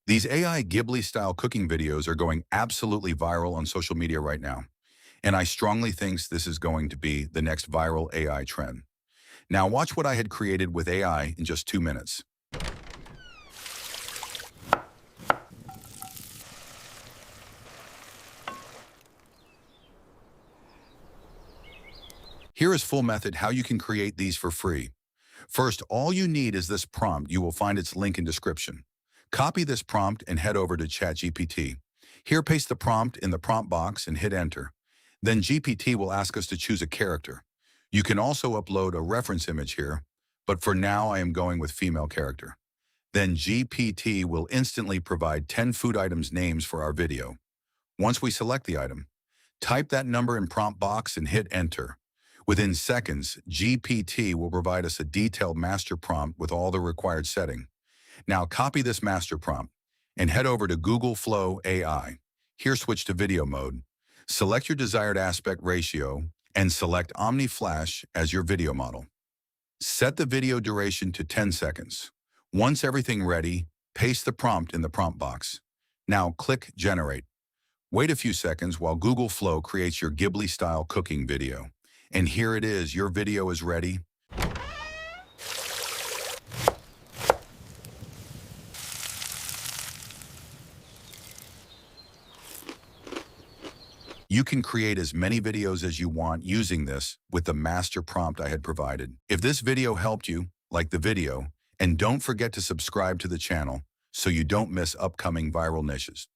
These AI Ghibli style cooking videos are going absolutely viral on social media right now, and I strongly think this is going to be the next viral AI trend. Now watch what I had created with AI in just 2 minutes. Here is full method how you can create these for free. First, all you need is this prompt. You will find its link in description. Copy this prompt and head over to ChatGPT. Here, paste the prompt in the prompt box and hit enter. Then GPT will ask us to choose a character. You can also upload a reference image here, but for now I am going with female character. Then GPT will instantly provide 10 food items names for our video. Once we select the item, type that number in prompt box and hit enter. Within seconds, GPT will provide us a detailed master prompt with all the required setting. Now copy this master prompt and head over to Google Flow AI. Here switch to video mode. Select your desired aspect ratio and select Omni Flash as your video model. Set the video duration to 10 seconds. Once everything ready, paste the prompt in the prompt box. Now click Generate. Wait a few seconds while Google Flow creates your Ghibli style cooking video. And here it is, your video is ready. You can create as many videos as you want using this with the master prompt I had provided. If this video helped you, like the video, and don't forget to subscribe to the channel so you don't miss upcoming viral niches.